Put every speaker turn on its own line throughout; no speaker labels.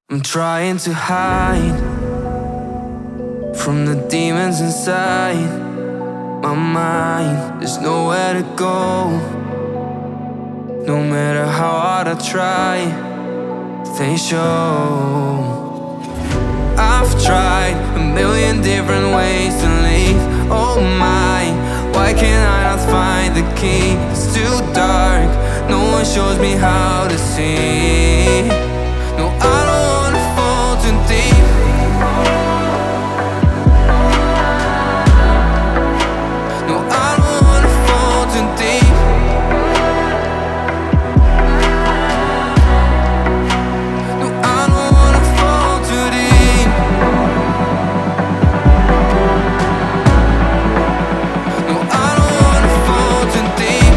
I'm trying to hide from the demons inside my mind. There's nowhere to go, no matter how hard I try, they show. I've tried a million different ways to leave. Oh my, why can't I not find the key? It's too dark, no one shows me how to see. No, I don't wanna fall too deep. No, I don't wanna fall too deep. No, I don't wanna fall too deep. No, I don't wanna fall too deep.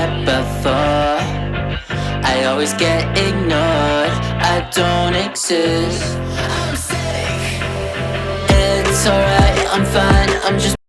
met before. I always get ignored, I don't exist. I'm sick. It's alright, I'm fine, I'm just